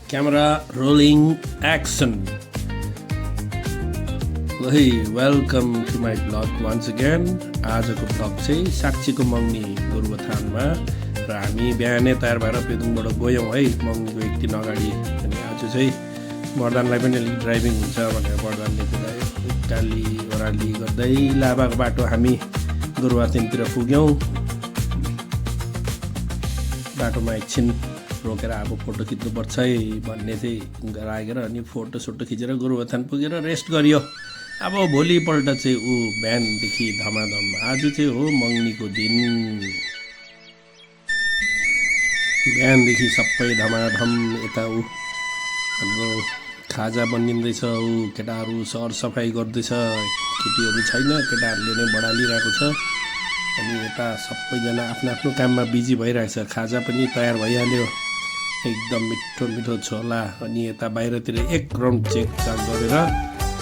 Camera rolling action. Hey, welcome to my vlog once again. आजको vlog चाहिँ साक्षीको मगनी गोरुबथानमा र हामी बिहानै तयार भएर पेदुङबाट गयौँ है मगनीको एक दिन अगाडि। अनि आज चाहिँ वरदानलाई पनि अलिक ड्राइभिङ हुन्छ भनेर वरदानले पुरा उकाली ओह्राली गर्दै लाभाको बाटो हामी गोरुबथानतिर पुग्यौँ। बाटोमा एकछिन रोकेर अब फोटो खिच्नुपर्छ है भन्ने चाहिँ लागेर अनि फोटो खिचेर गोरुबथान पुगेर रेस्ट गरियो। अब भोलिपल्ट चाहिँ बिहानदेखि धमाधम आज चाहिँ हो मगनीको दिन। बिहानदेखि सबै धमाधम यता हाम्रो खाजा बनिँदैछ। केटाहरू सरसफाइ गर्दैछ, केटीहरू छैन, केटाहरूले नै बढालिरहेको छ। अनि यता सबैजना आफ्नो आफ्नो काममा बिजी भइरहेछ। खाजा पनि तयार भइहाल्यो, एकदम मिठो मिठो छोला। अनि यता बाहिरतिर एक राउन्ड चेक गरेर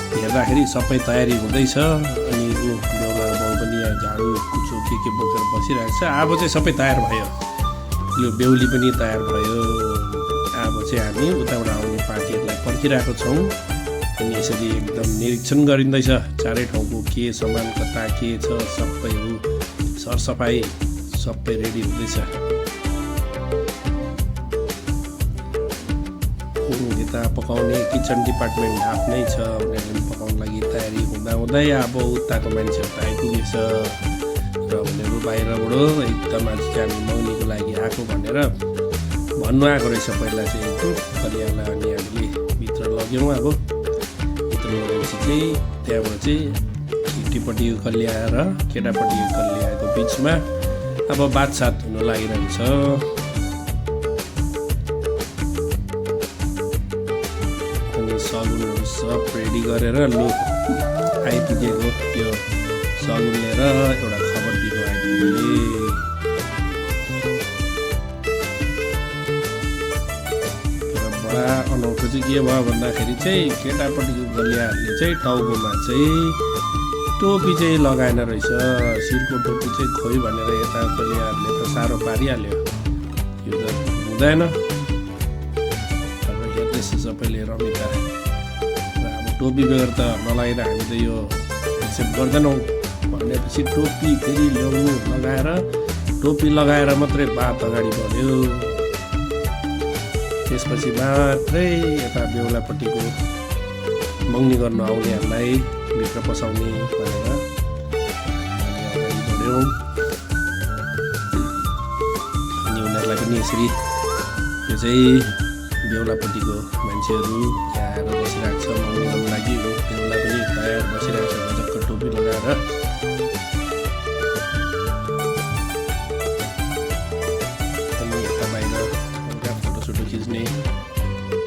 हेर्दाखेरि सबै तयारी हुँदैछ। अनि बेहुला बाउ पनि यहाँ झाडु कुचो के बोकेर बसिरहेको छ। अब चाहिँ सबै तयार भयो, यो बेहुली पनि तयार भयो। अब चाहिँ हामी उताबाट आउने पार्टीहरूलाई पर्खिरहेको छौँ। अनि यसरी एकदम निरीक्षण गरिँदैछ चारै ठाउँको के सामान कता के छ, सबै सरसफाइ सबै रेडी हुँदैछ। यता पकाउने किचन डिपार्टमेन्ट आफ्नै छ, उनीहरूले पकाउन लागि तयारी हुँदै अब उताको मान्छेहरू त आइपुगेछ र उनीहरू बाहिरबाट एकदम आज चाहिँ हामी मगनीको लागि आएको भनेर भन्नु आएको रहेछ। पहिला चाहिँ एक खलियालाई अनि हामीले भित्र लग्यौँ। अब भित्र लगेपछि चाहिँ त्यहाँबाट चाहिँ केटीपट्टिको खलिया र केटापट्टिको खलियाको बिचमा अब बातसात हुन लागिरहेको छ। सगुनहरू सब रेडी गरेर लु आइपुगेको त्यो सगुन लिएर एउटा खबर दिनु आइपुगे। बडा अनौठो चाहिँ के भयो भन्दाखेरि चाहिँ केटापट्टिको गलियाहरूले चाहिँ टाउकोमा चाहिँ टोपी चाहिँ लगाएन रहेछ। शिरको टोपी चाहिँ खोइ भनेर यता गलियाहरूले त साह्रो पारिहाल्यो। यो त हुँदैन, हेर्दैछ सबैले रमिता। टोपी बेगर त नलागेर हामी त यो एक्सेप्ट गर्दैनौँ भनेपछि टोपी फेरि ल्याउनु लगाएर टोपी लगाएर मात्रै बात अगाडि बढ्यो। त्यसपछि मात्रै यता बेहुलापट्टिको मगनी गर्न आउनेहरूलाई भित्र पसाउने भनेर अगाडि बढ्यौँ। अनि उनीहरूलाई पनि यसरी यो चाहिँ बेहुलापट्टिको मान्छेहरू आएर बसिरहेको छ मगनीको लागि। बेहुला पनि तयार बसिरहेको छ गजक्क टोपी लगाएर। अनि यता बाहिर हल्का फोटोसोटो खिच्ने।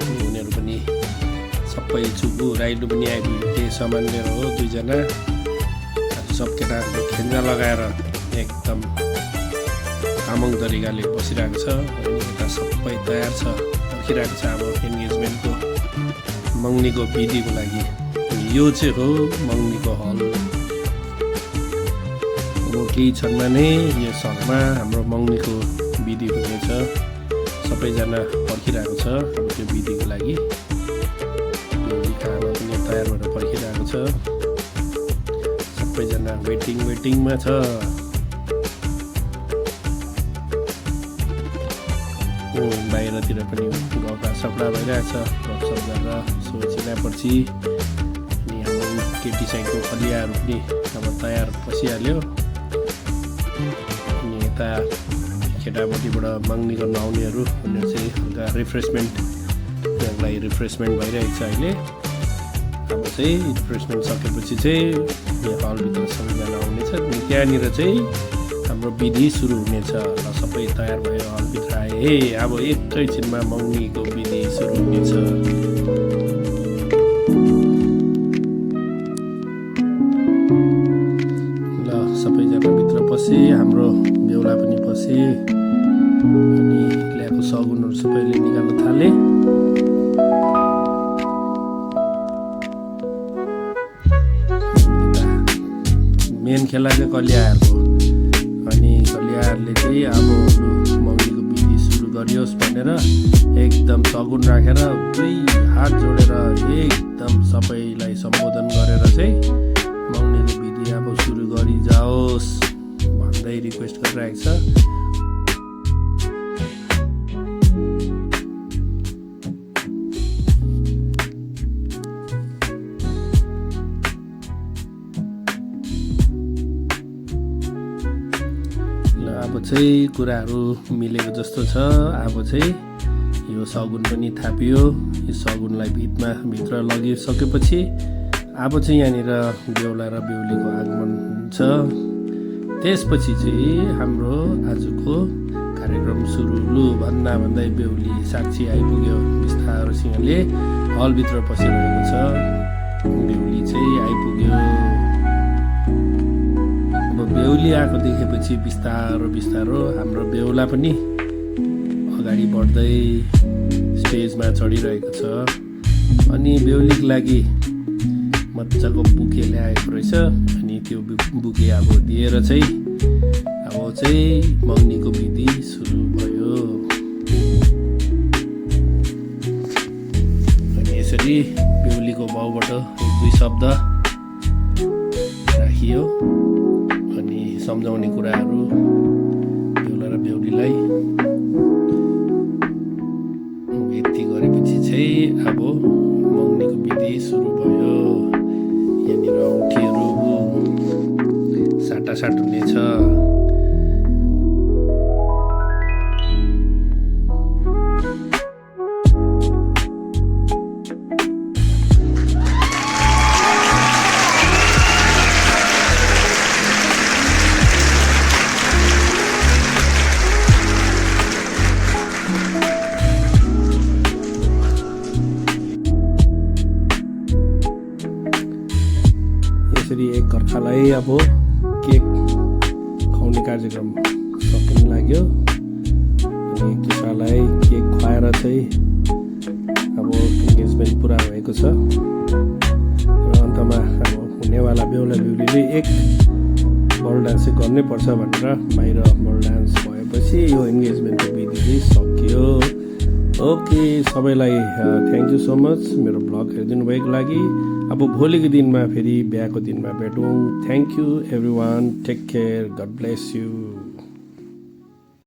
अनि उनीहरू पनि सबै चुकु राइडु पनि आइपुग्यो। केही सामान लिएर हो दुईजना। आज सब केटाहरूले खेन्जा लगाएर एकदम तामाङ तरिकाले बसिरहेको छ। अनि यता सबै तयार छ, पर्खिरहेको छ अब इन्गेजमेन्टको मगनीको विधिको लागि। यो चाहिँ हो मगनीको हल। अब केही क्षणमा नै यो हलमा हाम्रो मगनीको विधि हुनेछ। सबैजना पर्खिरहेको छ अब त्यो विधिको लागि। खाना पनि तयार भएर पर्खिरहेको छ। सबैजना वेटिङमा छ। बाहिरतिर पनि गफा सफा भइरहेछ, गफसफ गरेर सोचिरहेपछि। अनि हाम्रो केटी साइडको खलियाहरू पनि अब तयार बसिहाल्यो। अनि यता केटापट्टिबाट मगनी गर्न आउनेहरू उनीहरू चाहिँ हल्का रिफ्रेसमेन्ट भइरहेको छ अहिले। अब चाहिँ रिफ्रेसमेन्ट सकेपछि चाहिँ यहाँ हलभित्र सबैजना आउनेछ। अनि त्यहाँनिर चाहिँ हाम्रो विधि सुरु हुनेछ। ल सबै तयार भयो, हलभित्र आए। अब एकैछिनमा मगनीको विधि सुरु हुनेछ। ल सबैजना भित्र पसे, हाम्रो बेहुला पनि पसे। अनि ल्याएको सगुनहरू सबैले निकाल्न थाले। मेन खेला चाहिँ कलियाहरूको। अनि कलियाहरूले चाहिँ अब मगनीको विधि सुरु गरियोस् भनेर एकदम सगुन राखेर दुई हात जोडेर एकदम सबैलाई सम्बोधन गरेर चाहिँ मगनीको विधि अब सुरु गरी जाओस् भन्दै रिक्वेस्ट गरिरहेको छ। अब चाहिँ कुराहरू मिलेको जस्तो छ। अब चाहिँ यो सगुन पनि थापियो। यो सगुनलाई भित्र लगिसकेपछि अब चाहिँ यहाँनिर बेहुला र बेहुलीको आगमन हुन्छ। त्यसपछि चाहिँ हाम्रो आजको कार्यक्रम सुरु। लु भन्दै बेहुली साक्षी आइपुग्यो। बिस्तारोसँगले हलभित्र पसिरहेको छ। बेहुली चाहिँ आइपुग्यो। बेहुली आएको देखेपछि बिस्तारो हाम्रो बेहुला पनि अगाडि बढ्दै स्टेजमा चढिरहेको छ। अनि बेहुलीको लागि मजाको बुके ल्याएको रहेछ। अनि त्यो बुके अब दिएर चाहिँ मगनीको विधि सुरु भयो। अनि यसरी बेहुलीको बाउबाट एक दुई शब्द राखियो। अनि सम्झाउने कुराहरू बेहुला र बेहुलीलाई यति गरेपछि चाहिँ अब मगनीको विधि सुरु भयो। यहाँनिर औँठीहरू साटासाट हुनेछ। एक कर्खालाई अब केक खुवाउने कार्यक्रम सकिन लाग्यो। अनि एक दुसरालाई केक खुवाएर चाहिँ अब इन्गेजमेन्ट पुरा भएको छ। र अन्तमा अब हुनेवाला बेहुला बेहुलीले एक बल डान्स चाहिँ गर्नै पर्छ भनेर बाहिर बल डान्स भएपछि यो इन्गेजमेन्टको विधि चाहिँ सकियो। ओके, सबैलाई थ्याङ्क यू सो मच मेरो ब्लग हेरिदिनु भएको लागि। अब भोलिको दिनमा फेरि बिहाको दिनमा भेटौँ। Thank you everyone, take care, god bless you.